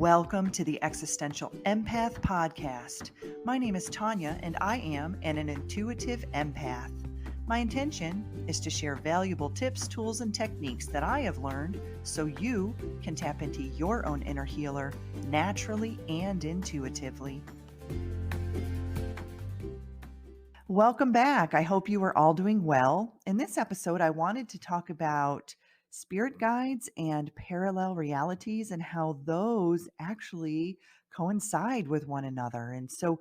Welcome to the Existential Empath Podcast. My name is Tanya, and I am an intuitive empath. My intention is to share valuable tips, tools, and techniques that I have learned so you can tap into your own inner healer naturally and intuitively. Welcome back. I hope you are all doing well. In this episode, I wanted to talk about spirit guides and parallel realities and how those actually coincide with one another. And so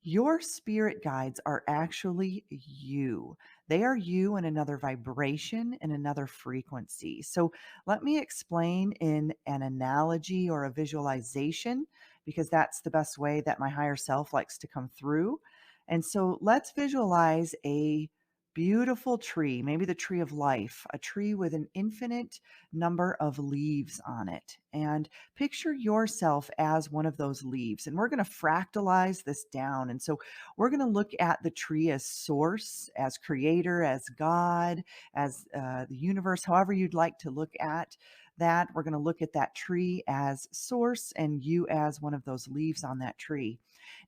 your spirit guides are actually you. They are you in another vibration, in another frequency. So let me explain in an analogy or a visualization, because that's the best way that my higher self likes to come through. And so let's visualize a beautiful tree, maybe the tree of life, a tree with an infinite number of leaves on it. And picture yourself as one of those leaves. And we're going to fractalize this down. And so we're going to look at the tree as source, as creator, as God, as the universe, however you'd like to look at that. We're going to look at that tree as source and you as one of those leaves on that tree.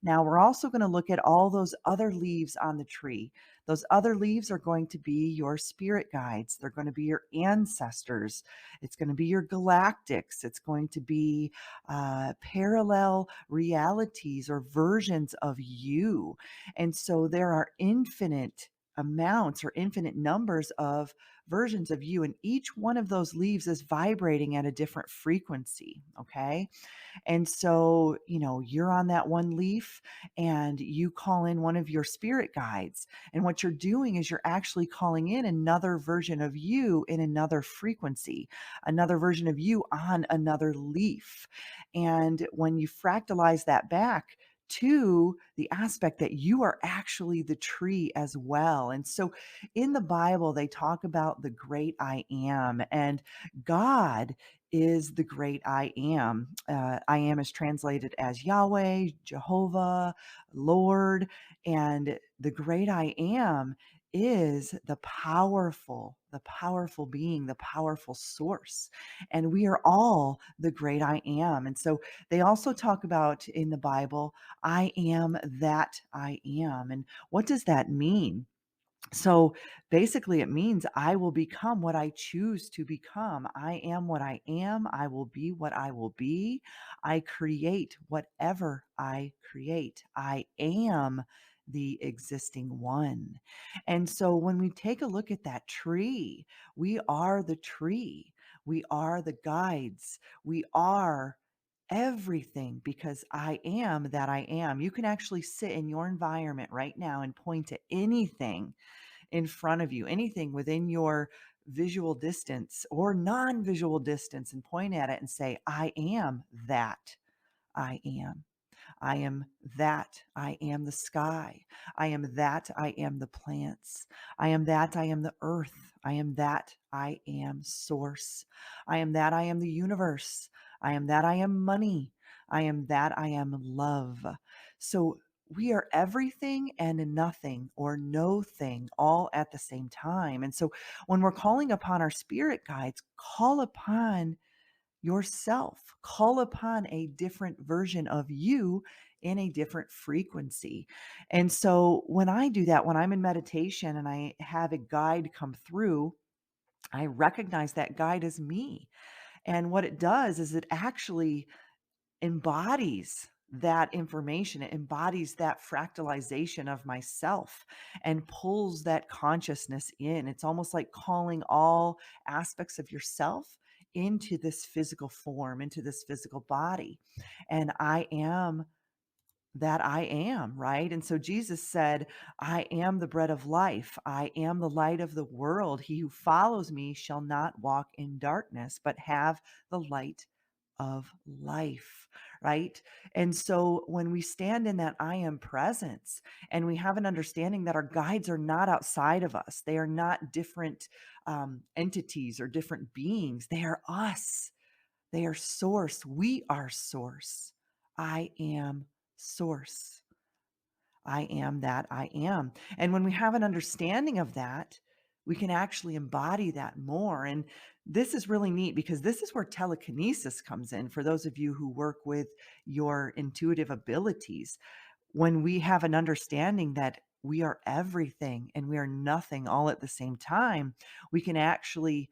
Now, we're also going to look at all those other leaves on the tree. Those other leaves are going to be your spirit guides. They're going to be your ancestors. It's going to be your galactics. It's going to be parallel realities or versions of you. And so there are infinite amounts or infinite numbers of versions of you. And each one of those leaves is vibrating at a different frequency. Okay. And so, you're on that one leaf and you call in one of your spirit guides. And what you're doing is you're actually calling in another version of you in another frequency, another version of you on another leaf. And when you fractalize that back, to the aspect that you are actually the tree as well. And so in the Bible, they talk about the great I am, and God is the great I am. I am is translated as Yahweh, Jehovah, Lord, and the great I am is the powerful being, the powerful source. And we are all the great I am. And so they also talk about in the Bible, I am that I am. And what does that mean? So basically, it means I will become what I choose to become. I am what I am. I will be what I will be. I create whatever I create. I am the existing one. And so when we take a look at that tree, we are the tree. We are the guides. We are everything because I am that I am. You can actually sit in your environment right now and point to anything in front of you, anything within your visual distance or non-visual distance, and point at it and say, I am that I am. I am that I am the sky. I am that I am the plants. I am that I am the earth. I am that I am source. I am that I am the universe. I am that I am money. I am that I am love. So we are everything and nothing or no thing all at the same time. And so when we're calling upon our spirit guides, call upon yourself. Call upon a different version of you in a different frequency. And so when I do that, when I'm in meditation and I have a guide come through, I recognize that guide as me. And what it does is it actually embodies that information. It embodies that fractalization of myself and pulls that consciousness in. It's almost like calling all aspects of yourself into this physical form, into this physical body. And I am that I am, right? And so Jesus said, I am the bread of life. I am the light of the world. He who follows me shall not walk in darkness, but have the light of life, right? And so when we stand in that I am presence and we have an understanding that our guides are not outside of us, they are not different entities or different beings, they are us. They are source. We are source. I am source. I am that I am. And when we have an understanding of that, we can actually embody that more. And this is really neat because this is where telekinesis comes in for those of you who work with your intuitive abilities. When we have an understanding that we are everything and we are nothing all at the same time, we can actually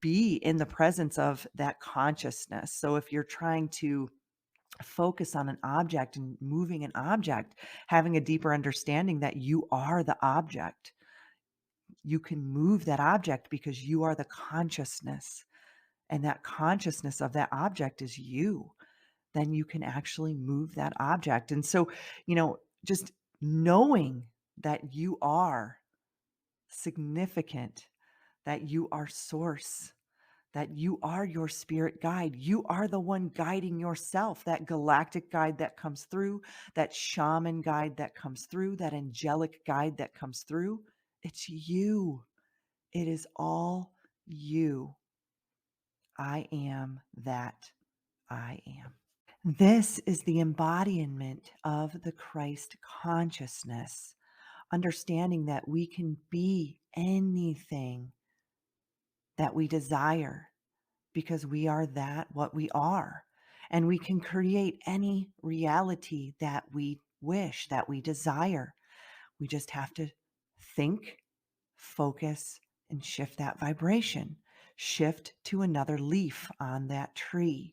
be in the presence of that consciousness. So if you're trying to focus on an object and moving an object, having a deeper understanding that you are the object, you can move that object because you are the consciousness, and that consciousness of that object is you. Then you can actually move that object. And so, just knowing that you are significant, that you are source, that you are your spirit guide. You are the one guiding yourself, that galactic guide that comes through, that shaman guide that comes through, that angelic guide that comes through. It's you. It is all you. I am that I am. This is the embodiment of the Christ consciousness, understanding that we can be anything that we desire because we are that what we are. And we can create any reality that we wish, that we desire. We just have to think, focus, and shift that vibration, shift to another leaf on that tree.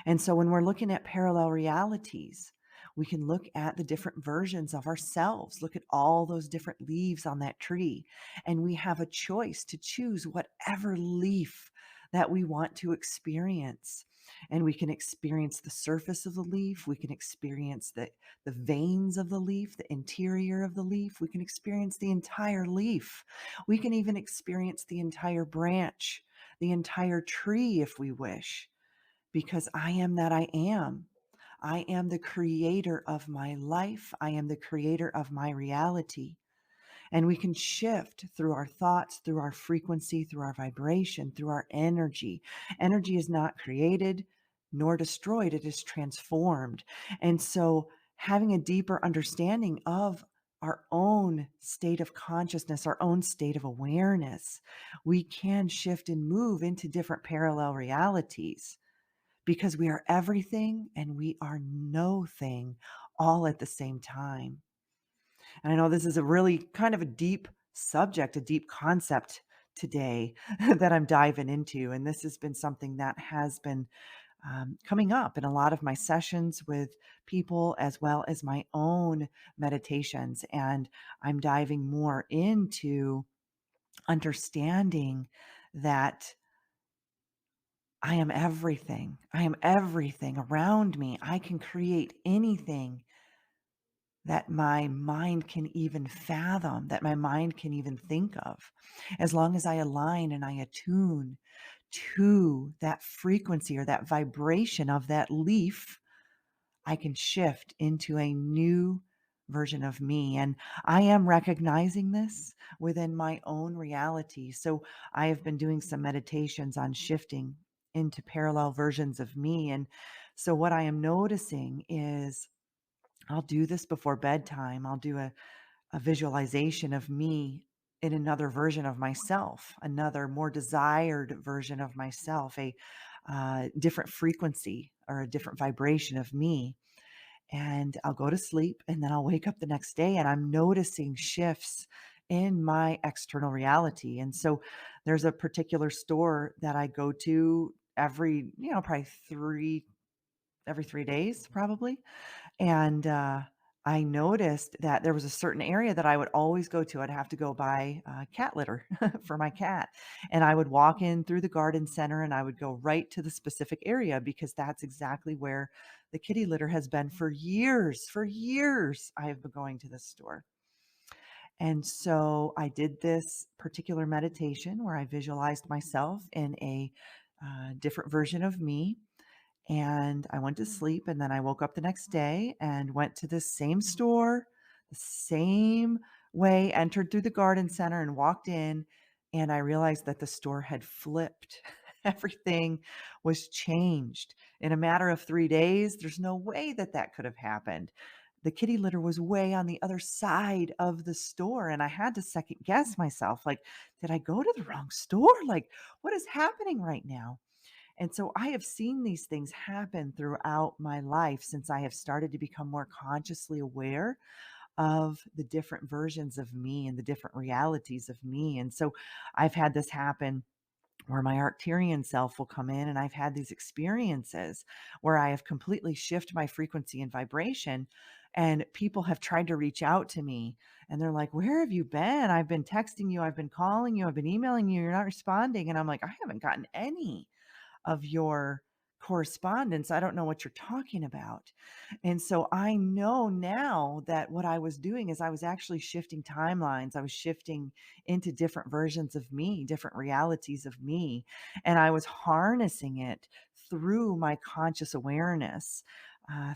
And so when we're looking at parallel realities, we can look at the different versions of ourselves, look at all those different leaves on that tree, and we have a choice to choose whatever leaf that we want to experience. And we can experience the surface of the leaf, we can experience the veins of the leaf, the interior of the leaf, we can experience the entire leaf. We can even experience the entire branch, the entire tree if we wish, because I am that I am. I am the creator of my life. I am the creator of my reality. And we can shift through our thoughts, through our frequency, through our vibration, through our energy. Energy is not created nor destroyed, it is transformed. And so, having a deeper understanding of our own state of consciousness, our own state of awareness, we can shift and move into different parallel realities because we are everything and we are no thing all at the same time. And I know this is a really kind of a deep subject, a deep concept today that I'm diving into. And this has been something that has been coming up in a lot of my sessions with people, as well as my own meditations. And I'm diving more into understanding that I am everything. I am everything around me. I can create anything that my mind can even fathom, that my mind can even think of. As long as I align and I attune to that frequency or that vibration of that leaf, I can shift into a new version of me. And I am recognizing this within my own reality. So I have been doing some meditations on shifting into parallel versions of me. And so what I am noticing is I'll do this before bedtime. I'll do a visualization of me in another version of myself, another more desired version of myself, a different frequency or a different vibration of me. And I'll go to sleep and then I'll wake up the next day and I'm noticing shifts in my external reality. And so there's a particular store that I go to every, probably every 3 days, probably. And, I noticed that there was a certain area that I would always go to. I'd have to go buy, cat litter for my cat, and I would walk in through the garden center, and I would go right to the specific area because that's exactly where the kitty litter has been for years. For years, I have been going to this store. And so I did this particular meditation where I visualized myself in a, different version of me, and I went to sleep, and then I woke up the next day and went to the same store, the same way, entered through the garden center and walked in, and I realized that the store had flipped. Everything was changed in a matter of 3 days. There's no way that that could have happened. the kitty litter was way on the other side of the store, and I had to second guess myself, like, "Did I go to the wrong store? Like, what is happening right now?" And so I have seen these things happen throughout my life since I have started to become more consciously aware of the different versions of me and the different realities of me. And so I've had this happen where my Arcturian self will come in, and I've had these experiences where I have completely shift my frequency and vibration, and people have tried to reach out to me, and they're like, "Where have you been? I've been texting you, I've been calling you, I've been emailing you, you're not responding." And I'm like, "I haven't gotten any of your correspondence. I don't know what you're talking about." And so I know now that what I was doing is I was actually shifting timelines. I was shifting into different versions of me, different realities of me. And I was harnessing it through my conscious awareness.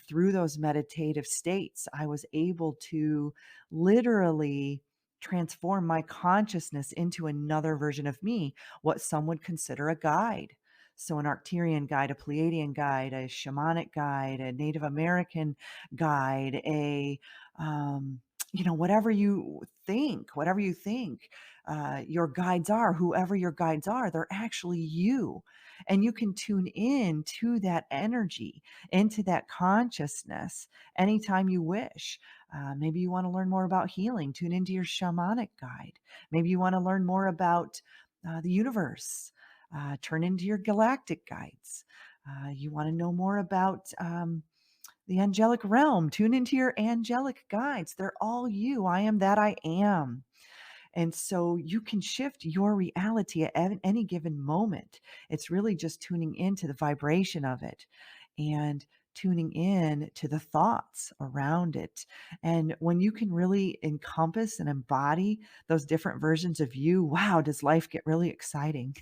Through those meditative states, I was able to literally transform my consciousness into another version of me, what some would consider a guide. So, an Arcturian guide, a Pleiadian guide, a shamanic guide, a Native American guide, um, whatever you think your guides are, whoever your guides are, they're actually you. And you can tune in to that energy, into that consciousness anytime you wish. Maybe you want to learn more about healing, tune into your shamanic guide. Maybe you want to learn more about the universe, turn into your galactic guides. You want to know more about the angelic realm, tune into your angelic guides. They're all you. I am that I am. And so you can shift your reality at any given moment. It's really just tuning into the vibration of it and tuning in to the thoughts around it. And when you can really encompass and embody those different versions of you, wow, does life get really exciting?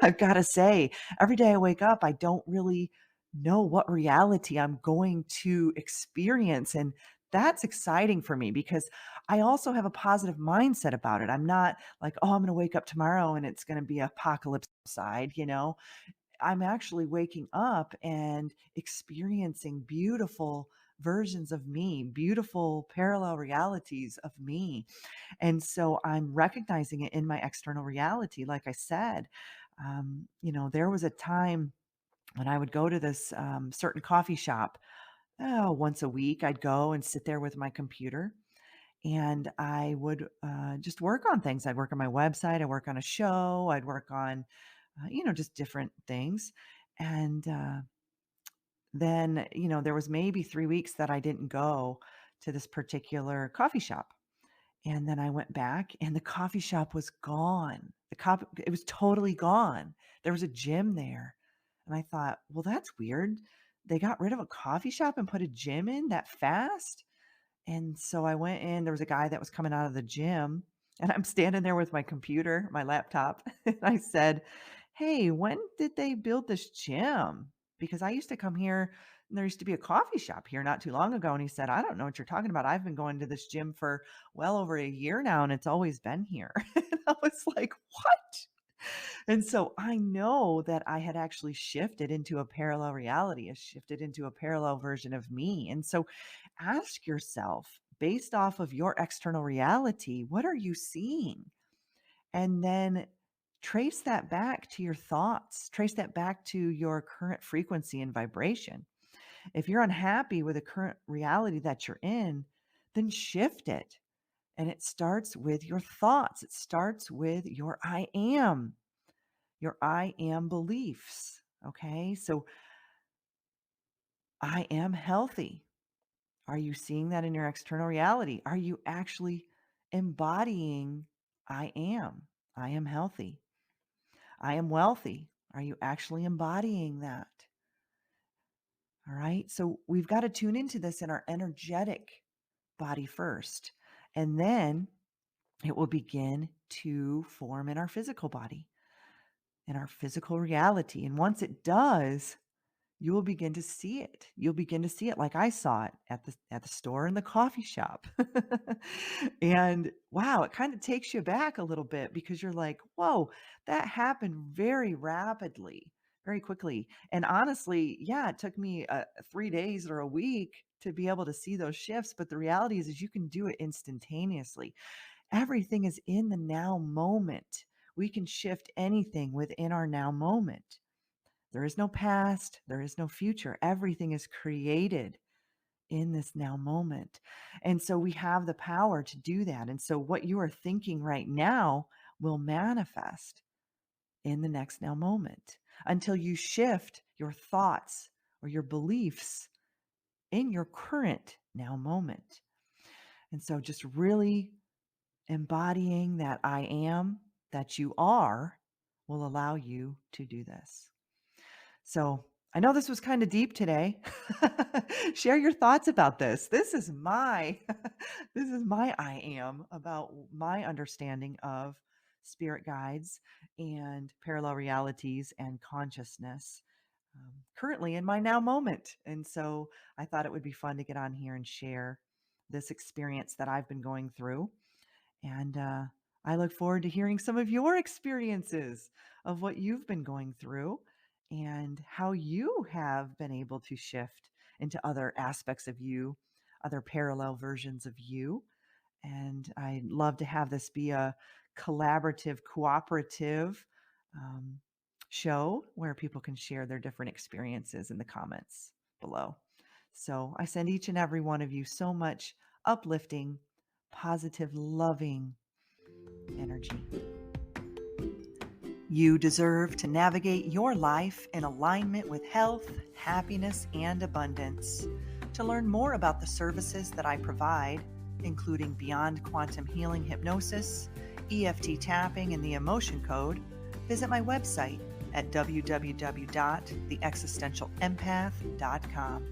I've got to say, every day I wake up, I don't really know what reality I'm going to experience. And that's exciting for me because I also have a positive mindset about it. I'm not like, "Oh, I'm gonna wake up tomorrow and it's gonna be apocalypse side." I'm actually waking up and experiencing beautiful versions of me, beautiful parallel realities of me. And so I'm recognizing it in my external reality. Like I said, there was a time when I would go to this certain coffee shop. Once a week, I'd go and sit there with my computer and I would just work on things. I'd work on my website, I'd work on a show, I'd work on, just different things. And then, there was maybe 3 weeks that I didn't go to this particular coffee shop. And then I went back and the coffee shop was gone. It was totally gone. There was a gym there. And I thought, well, that's weird. They got rid of a coffee shop and put a gym in that fast. And so I went in, there was a guy that was coming out of the gym, and I'm standing there with my computer, my laptop, and I said, "Hey, when did they build this gym? Because I used to come here and there used to be a coffee shop here not too long ago." And he said, "I don't know what you're talking about. I've been going to this gym for well over a year now, and it's always been here." And I was like, "What?" And so I know that I had actually shifted into a parallel reality, I shifted into a parallel version of me. And so ask yourself, based off of your external reality, what are you seeing? And then trace that back to your thoughts, trace that back to your current frequency and vibration. If you're unhappy with the current reality that you're in, then shift it. And it starts with your thoughts. It starts with your I am beliefs. Okay. So I am healthy. Are you seeing that in your external reality? Are you actually embodying I am? I am healthy. I am wealthy. Are you actually embodying that? All right. So we've got to tune into this in our energetic body first. And then it will begin to form in our physical body, in our physical reality. And once it does, you will begin to see it. You'll begin to see it like I saw it at the store and the coffee shop. And wow, it kind of takes you back a little bit because you're like, "Whoa, that happened very rapidly." very quickly. And honestly, yeah, it took me 3 days or a week to be able to see those shifts, but the reality is you can do it instantaneously. Everything is in the now moment. We can shift anything within our now moment. There is no past, there is no future. Everything is created in this now moment. And so we have the power to do that. And so what you are thinking right now will manifest in the next now moment until you shift your thoughts or your beliefs in your current now moment. And so just really embodying that I am, that you are, will allow you to do this. So I know this was kind of deep today. Share your thoughts about this. This is my this is my I am about my understanding of spirit guides and parallel realities and consciousness currently in my now moment. And so I thought it would be fun to get on here and share this experience that I've been going through. And I look forward to hearing some of your experiences of what you've been going through and how you have been able to shift into other aspects of you, other parallel versions of you. And I'd love to have this be a collaborative, cooperative um, show where people can share their different experiences in the comments below. So I send each and every one of you so much uplifting, positive, loving energy. You deserve to navigate your life in alignment with health, happiness, and abundance. To learn more about the services that I provide, including Beyond Quantum Healing Hypnosis, EFT tapping, and the Emotion Code, visit my website at www.theexistentialempath.com.